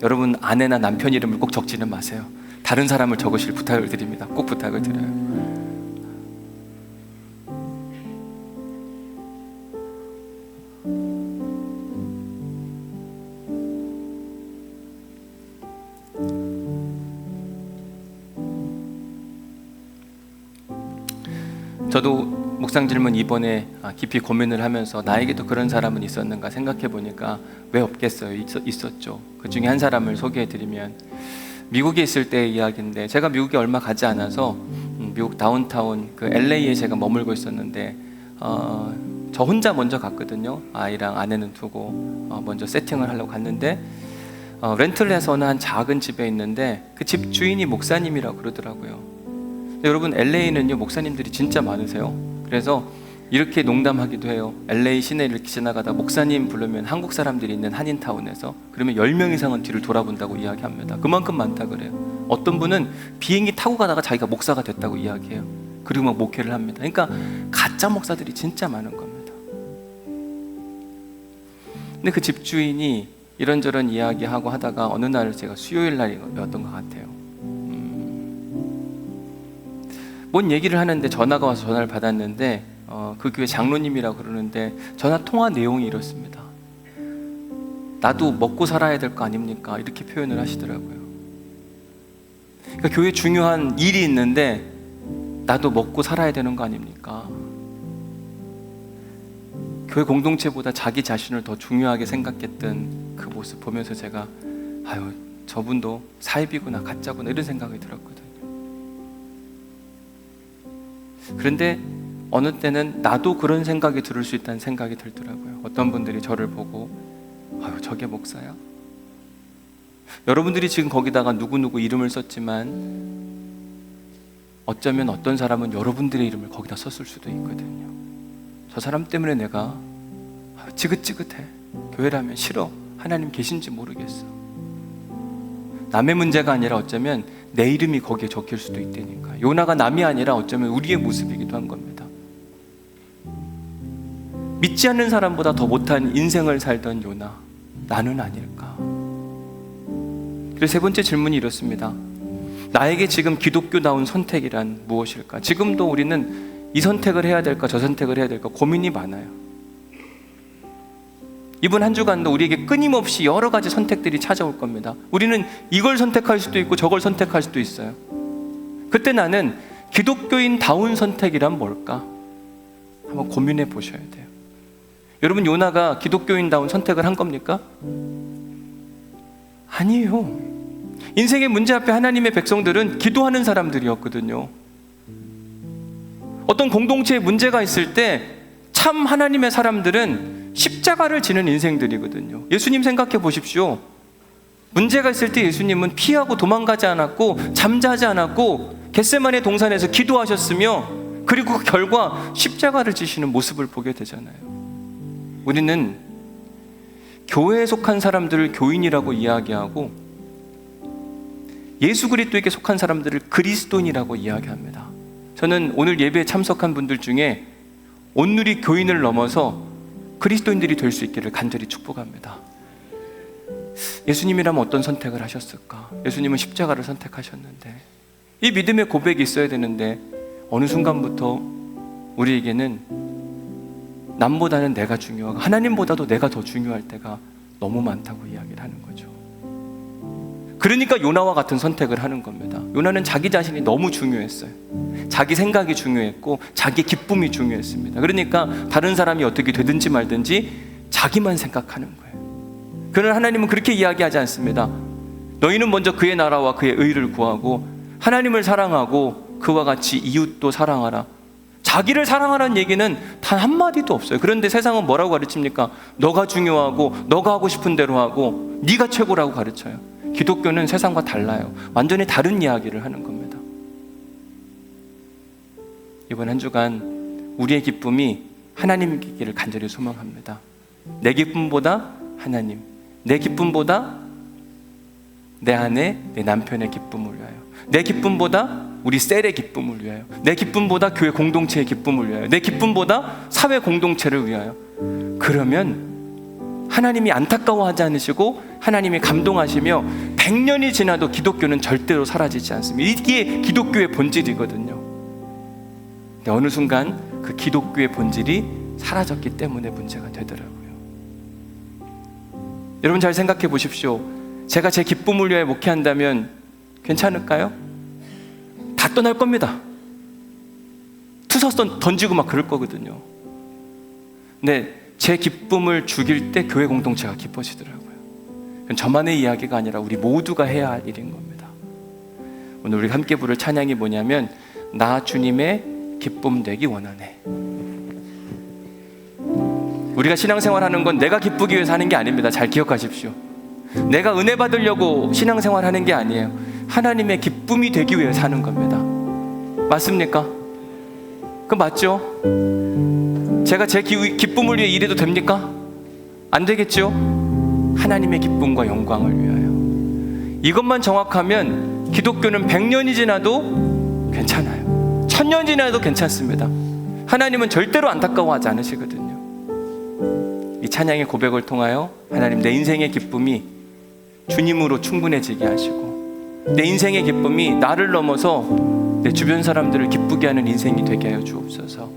여러분 아내나 남편 이름을 꼭 적지는 마세요. 다른 사람을 적으실 부탁을 드립니다. 꼭 부탁을 드려요. 저도 묵상 질문 이번에 깊이 고민을 하면서 나에게도 그런 사람은 있었는가 생각해 보니까 왜 없겠어요. 있었죠. 그 중에 한 사람을 소개해 드리면, 미국에 있을 때의 이야기인데, 제가 미국에 얼마 가지 않아서 미국 다운타운 그 LA에 제가 머물고 있었는데 저 혼자 먼저 갔거든요. 아이랑 아내는 두고 먼저 세팅을 하려고 갔는데 렌트를 해서는 한 작은 집에 있는데 그 집 주인이 목사님이라고 그러더라고요. 여러분 LA는요 목사님들이 진짜 많으세요. 그래서 이렇게 농담하기도 해요. LA 시내를 이렇게 지나가다 목사님 부르면 한국 사람들이 있는 한인타운에서 그러면 10명 이상은 뒤를 돌아본다고 이야기합니다. 그만큼 많다 그래요. 어떤 분은 비행기 타고 가다가 자기가 목사가 됐다고 이야기해요. 그리고 막 목회를 합니다. 그러니까 가짜 목사들이 진짜 많은 겁니다. 근데 그 집주인이 이런저런 이야기하고 하다가 어느 날 제가 수요일 날이었던 것 같아요. 뭔 얘기를 하는데 전화가 와서 전화를 받았는데 그 교회 장로님이라고 그러는데 전화 통화 내용이 이렇습니다. 나도 먹고 살아야 될 거 아닙니까? 이렇게 표현을 하시더라고요. 그러니까 교회에 중요한 일이 있는데 나도 먹고 살아야 되는 거 아닙니까? 교회 공동체보다 자기 자신을 더 중요하게 생각했던 그 모습 보면서 제가 아유 저분도 사입이구나 가짜구나 이런 생각이 들었거든요. 그런데 어느 때는 나도 그런 생각이 들을 수 있다는 생각이 들더라고요. 어떤 분들이 저를 보고 아유 저게 목사야? 여러분들이 지금 거기다가 누구누구 이름을 썼지만 어쩌면 어떤 사람은 여러분들의 이름을 거기다 썼을 수도 있거든요. 저 사람 때문에 내가 지긋지긋해. 교회라면 싫어. 하나님 계신지 모르겠어. 남의 문제가 아니라 어쩌면 내 이름이 거기에 적힐 수도 있다니까. 요나가 남이 아니라 어쩌면 우리의 모습이기도 한 겁니다. 믿지 않는 사람보다 더 못한 인생을 살던 요나, 나는 아닐까? 그래서 세 번째 질문이 이렇습니다. 나에게 지금 기독교다운 선택이란 무엇일까? 지금도 우리는 이 선택을 해야 될까 저 선택을 해야 될까 고민이 많아요. 이번 한 주간도 우리에게 끊임없이 여러 가지 선택들이 찾아올 겁니다. 우리는 이걸 선택할 수도 있고 저걸 선택할 수도 있어요. 그때 나는 기독교인다운 선택이란 뭘까? 한번 고민해 보셔야 돼요. 여러분 요나가 기독교인다운 선택을 한 겁니까? 아니에요. 인생의 문제 앞에 하나님의 백성들은 기도하는 사람들이었거든요. 어떤 공동체에 문제가 있을 때 참 하나님의 사람들은 십자가를 지는 인생들이거든요. 예수님 생각해 보십시오. 문제가 있을 때 예수님은 피하고 도망가지 않았고 잠자지 않았고 겟세마네 동산에서 기도하셨으며 그리고 그 결과 십자가를 지시는 모습을 보게 되잖아요. 우리는 교회에 속한 사람들을 교인이라고 이야기하고 예수 그리스도에게 속한 사람들을 그리스도인이라고 이야기합니다. 저는 오늘 예배에 참석한 분들 중에 온누리 교인을 넘어서 그리스도인들이 될 수 있기를 간절히 축복합니다. 예수님이라면 어떤 선택을 하셨을까? 예수님은 십자가를 선택하셨는데 이 믿음의 고백이 있어야 되는데 어느 순간부터 우리에게는 남보다는 내가 중요하고 하나님보다도 내가 더 중요할 때가 너무 많다고 이야기를 하는 거죠. 그러니까 요나와 같은 선택을 하는 겁니다. 요나는 자기 자신이 너무 중요했어요. 자기 생각이 중요했고 자기 기쁨이 중요했습니다. 그러니까 다른 사람이 어떻게 되든지 말든지 자기만 생각하는 거예요. 그러나 하나님은 그렇게 이야기하지 않습니다. 너희는 먼저 그의 나라와 그의 의를 구하고 하나님을 사랑하고 그와 같이 이웃도 사랑하라. 자기를 사랑하라는 얘기는 단 한마디도 없어요. 그런데 세상은 뭐라고 가르칩니까? 너가 중요하고 너가 하고 싶은 대로 하고 네가 최고라고 가르쳐요. 기독교는 세상과 달라요. 완전히 다른 이야기를 하는 겁니다. 이번 한 주간 우리의 기쁨이 하나님이기를 간절히 소망합니다. 내 기쁨보다 하나님, 내 기쁨보다 내 아내, 내 남편의 기쁨을 위하여, 내 기쁨보다 우리 셀의 기쁨을 위하여, 내 기쁨보다 교회 공동체의 기쁨을 위하여, 내 기쁨보다 사회 공동체를 위하여. 그러면 하나님이 안타까워하지 않으시고 하나님이 감동하시며 100년이 지나도 기독교는 절대로 사라지지 않습니다. 이게 기독교의 본질이거든요. 근데 어느 순간 그 기독교의 본질이 사라졌기 때문에 문제가 되더라고요. 여러분 잘 생각해 보십시오. 제가 제 기쁨을 위해 목회한다면 괜찮을까요? 다 떠날 겁니다. 투서 던지고 막 그럴 거거든요. 근데 제 기쁨을 죽일 때 교회 공동체가 기뻐지더라고요. 저만의 이야기가 아니라 우리 모두가 해야 할 일인 겁니다. 오늘 우리 함께 부를 찬양이 뭐냐면 나 주님의 기쁨 되기 원하네. 우리가 신앙생활하는 건 내가 기쁘기 위해서 하는 게 아닙니다. 잘 기억하십시오. 내가 은혜 받으려고 신앙생활하는 게 아니에요. 하나님의 기쁨이 되기 위해 사는 겁니다. 맞습니까? 그거 맞죠? 제가 제 기쁨을 위해 일해도 됩니까? 안 되겠죠? 하나님의 기쁨과 영광을 위하여. 이것만 정확하면 기독교는 100년이 지나도 괜찮아요. 1000년 지나도 괜찮습니다. 하나님은 절대로 안타까워하지 않으시거든요. 이 찬양의 고백을 통하여 하나님, 내 인생의 기쁨이 주님으로 충분해지게 하시고 내 인생의 기쁨이 나를 넘어서 내 주변 사람들을 기쁘게 하는 인생이 되게 하여 주옵소서.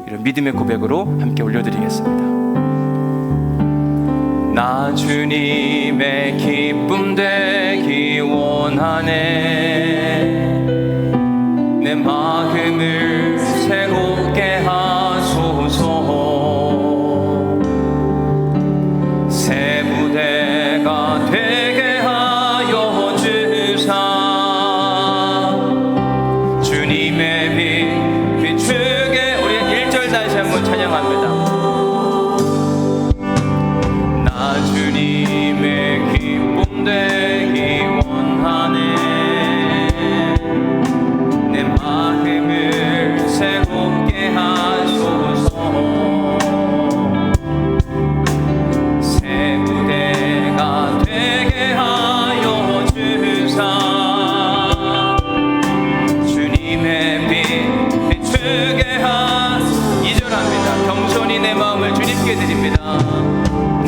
이런 믿음의 고백으로 함께 올려드리겠습니다. 나 주님의 기쁨 되기 원하네. 내 마음을 새롭게 하소서. 새 무대가 되게 하여 주사. 주님의 빛 비추게. 우리 1절 다시 한번 찬양합니다. 나 주님의 기쁨 되기 원하네. 내 마음을 새롭게 하소서. 새 무대가 되게 하여 주사. 주님의 빛 비추게 하소서. 2절 합니다. 겸손히 내 마음을 주님께 드립니다.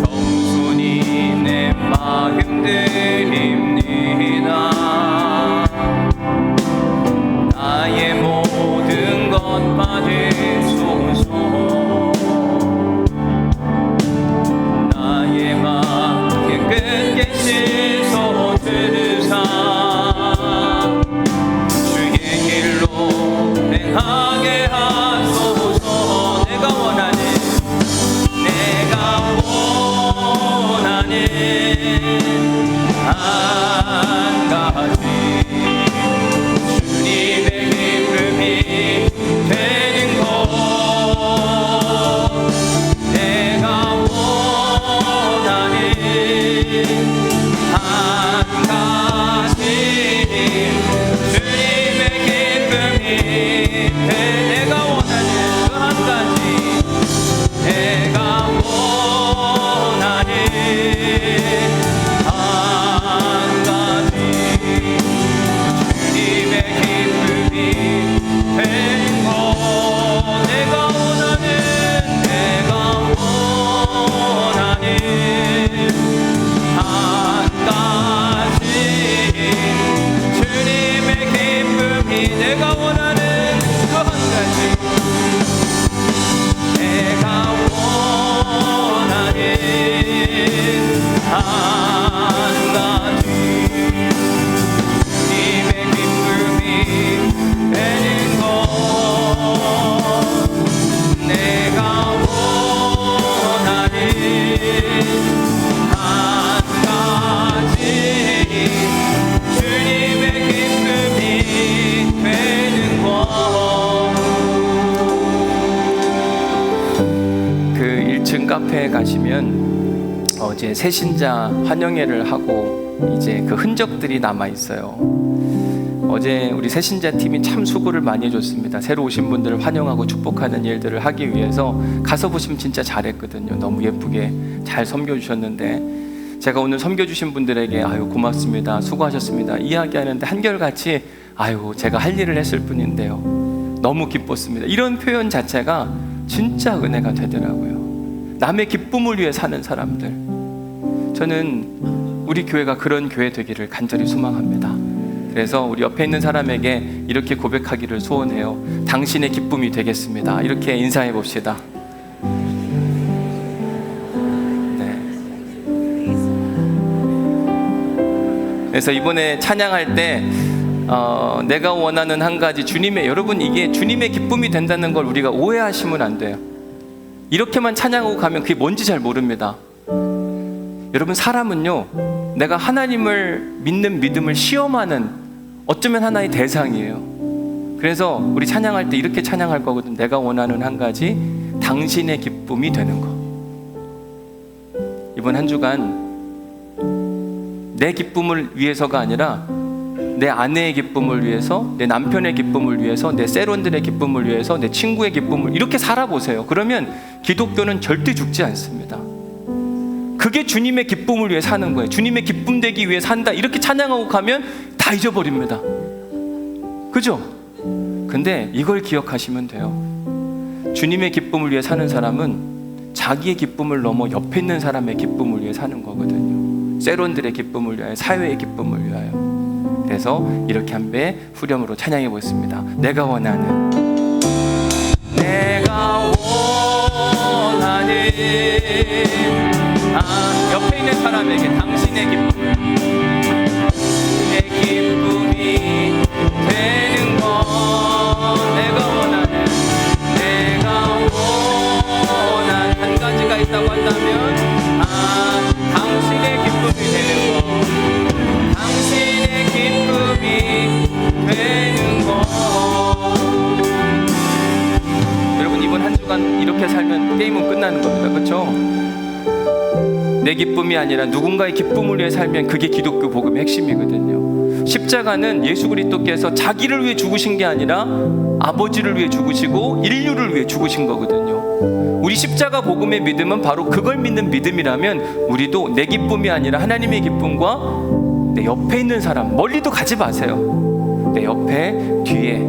겸손히 내 마음 드립니다. 나의 모든 것 받으소서. 나의 마음 깨끗게 씻어 주사. 주의 길로 행하게 하소서. 내가 원하는 한 가지 주님의 기쁨이 되는 것. 내가 원하는 한 가지 주님의 기쁨이 내가 원하는 그 한 가지. 내가 원하는 한 가지 주님의 기쁨이 되는 것. 내가 원하는 한 가지 주님의 기쁨이 내가 원하는 그 한 가지. 내가 원하는 한 가지 주님의 기쁨이 되는 것. 내가 원하는 한 가지 주님의 기쁨이 되는 것. 그 1층 카페에 가시면 어제 새신자 환영회를 하고 이제 그 흔적들이 남아 있어요. 어제 우리 새신자 팀이 참 수고를 많이 해줬습니다. 새로 오신 분들을 환영하고 축복하는 일들을 하기 위해서 가서 보시면 진짜 잘했거든요. 너무 예쁘게 잘 섬겨주셨는데 제가 오늘 섬겨주신 분들에게 아유 고맙습니다, 수고하셨습니다 이야기하는데 한결같이 아유, 제가 할 일을 했을 뿐인데요. 너무 기뻤습니다. 이런 표현 자체가 진짜 은혜가 되더라고요. 남의 기쁨을 위해 사는 사람들. 저는 우리 교회가 그런 교회 되기를 간절히 소망합니다. 그래서 우리 옆에 있는 사람에게 이렇게 고백하기를 소원해요. 당신의 기쁨이 되겠습니다. 이렇게 인사해 봅시다. 네. 그래서 이번에 찬양할 때 내가 원하는 한 가지, 주님의, 여러분, 이게 주님의 기쁨이 된다는 걸 우리가 오해하시면 안 돼요. 이렇게만 찬양하고 가면 그게 뭔지 잘 모릅니다. 여러분, 사람은요, 내가 하나님을 믿는 믿음을 시험하는 어쩌면 하나의 대상이에요. 그래서 우리 찬양할 때 이렇게 찬양할 거거든. 내가 원하는 한 가지, 당신의 기쁨이 되는 거. 이번 한 주간 내 기쁨을 위해서가 아니라 내 아내의 기쁨을 위해서, 내 남편의 기쁨을 위해서, 내 세론들의 기쁨을 위해서, 내 친구의 기쁨을, 이렇게 살아보세요. 그러면 기독교는 절대 죽지 않습니다. 그게 주님의 기쁨을 위해 사는 거예요. 주님의 기쁨 되기 위해 산다, 이렇게 찬양하고 가면 다 잊어버립니다. 그죠? 근데 이걸 기억하시면 돼요. 주님의 기쁨을 위해 사는 사람은 자기의 기쁨을 넘어 옆에 있는 사람의 기쁨을 위해 사는 거거든요. 세론들의 기쁨을 위하여, 사회의 기쁨을 위하여. 그래서 이렇게 한 배 후렴으로 찬양해 보겠습니다. 내가 원하는, 내가 원하는, 옆에 있는 사람에게 당신의 기쁨, 내 기쁨이 되는 것. 내가 원하는, 내가 원한 한 가지가 있다고 한다면 당신의 기쁨이 되는 것, 당신의 기쁨이 되는 것. 여러분, 이번 한 주간 이렇게 살면 게임은 끝나는 겁니다. 그렇죠? 내 기쁨이 아니라 누군가의 기쁨을 위해 살면 그게 기독교 복음의 핵심이거든요. 십자가는 예수 그리스도께서 자기를 위해 죽으신 게 아니라 아버지를 위해 죽으시고 인류를 위해 죽으신 거거든요. 우리 십자가 복음의 믿음은 바로 그걸 믿는 믿음이라면 우리도 내 기쁨이 아니라 하나님의 기쁨과 내 옆에 있는 사람, 멀리도 가지 마세요. 내 옆에, 뒤에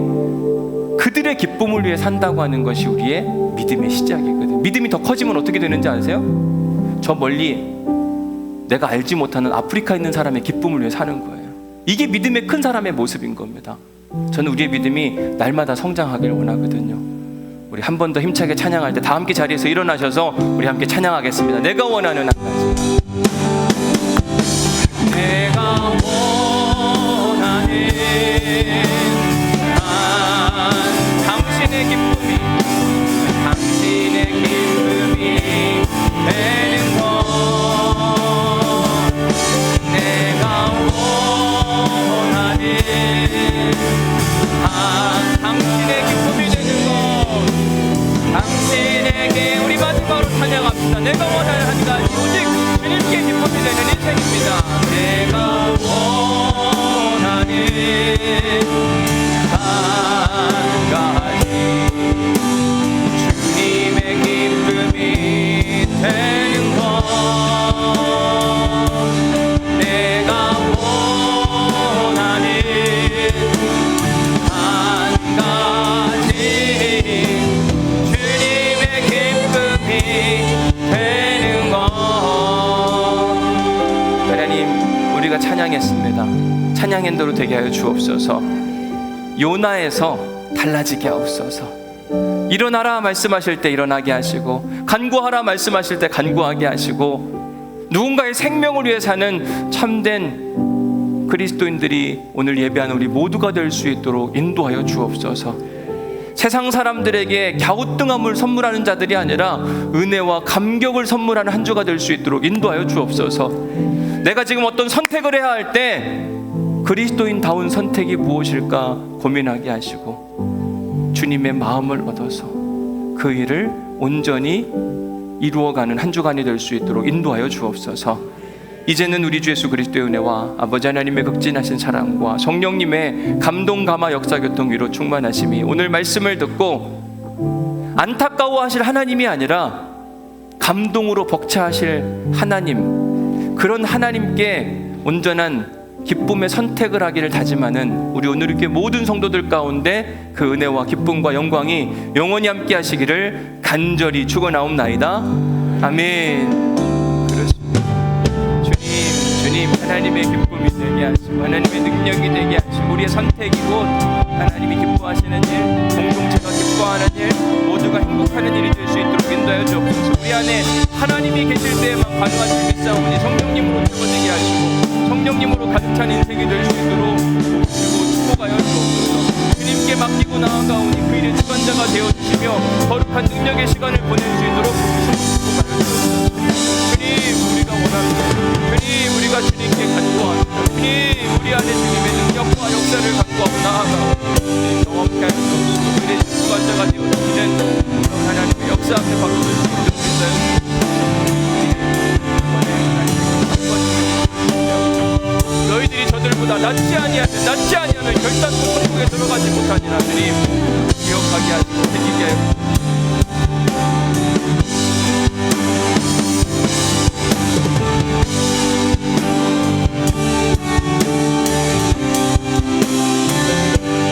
그들의 기쁨을 위해 산다고 하는 것이 우리의 믿음의 시작이거든요. 믿음이 더 커지면 어떻게 되는지 아세요? 저 멀리 내가 알지 못하는 아프리카에 있는 사람의 기쁨을 위해 사는 거예요. 이게 믿음의 큰 사람의 모습인 겁니다. 저는 우리의 믿음이 날마다 성장하길 원하거든요. 우리 한 번 더 힘차게 찬양할 때 다 함께 자리에서 일어나셔서 우리 함께 찬양하겠습니다. 내가 원하는 한 가지, 내가 원하는 당신의 기쁨이, 당신의 기쁨이 되는 것. 내가 원하는 당신의 기쁨이 되는 것. 당신에게, 우리 마지막으로 찬양합시다. 내가 원하는 한 가지, 오직 주님께 기쁨이 되는 인생입니다. 내가 원하는 한 가지, 주님의 기쁨이 되는 것. 내가 원하는 한 가지, 주님의 기쁨이 되는 것. 하나님, 우리가 찬양했습니다. 찬양한 대로 되게 하여 주옵소서. 요나에서 달라지게 하옵소서. 일어나라 말씀하실 때 일어나게 하시고, 간구하라 말씀하실 때 간구하게 하시고, 누군가의 생명을 위해 사는 참된 그리스도인들이 오늘 예배하는 우리 모두가 될 수 있도록 인도하여 주옵소서. 세상 사람들에게 갸우뚱함을 선물하는 자들이 아니라 은혜와 감격을 선물하는 한 주가 될 수 있도록 인도하여 주옵소서. 내가 지금 어떤 선택을 해야 할 때 그리스도인다운 선택이 무엇일까 고민하게 하시고, 주님의 마음을 얻어서 그 일을 온전히 이루어가는 한 주간이 될 수 있도록 인도하여 주옵소서. 이제는 우리 주 예수 그리스도의 은혜와 아버지 하나님의 극진하신 사랑과 성령님의 감동 감화 역사 교통 위로 충만하심이 오늘 말씀을 듣고 안타까워하실 하나님이 아니라 감동으로 벅차하실 하나님, 그런 하나님께 온전한 기쁨의 선택을 하기를 다짐하는 우리 오늘교회 모든 성도들 가운데 그 은혜와 기쁨과 영광이 영원히 함께 하시기를 간절히 축원하옵나이다. 아멘. 그렇습니다. 주님 하나님의 기쁨이 되게 하시고 하나님의 능력이 되게 하시고 우리의 선택이 곧 하나님이 기뻐하시는 일, 공동체가 기뻐하는 일, 모두가 행복하는 일이 될 수 있도록 인도하여 주옵소서. 우리 안에 하나님이 계실 때에만 가능한 줄 믿사오니 성령님으로 채워지게 하시고 성령님으로 가득 찬 인생이 될 수 있도록 그리고 축복하여 주옵소서. 주님께 맡기고 나아가오니 그 일의 주관자가 되어주시며 거룩한 능력의 시간을 보낼 수 있도록 축복하여 주옵소서. 주님 우리가 원합니다. 주님 우리가 주님께 간구합니다. 주님 우리 안에 주님의 능력과 역사를 간구하고 나아가오니 주님 경험케 하여 주옵소서. 그 일의 주관자가 되어주시는 하나님의 역사 앞에 박수를 주시도록 믿어요. 너희들이 저들보다 낫지 아니하면 결단코 천국에 들어가지 못하니라. 주님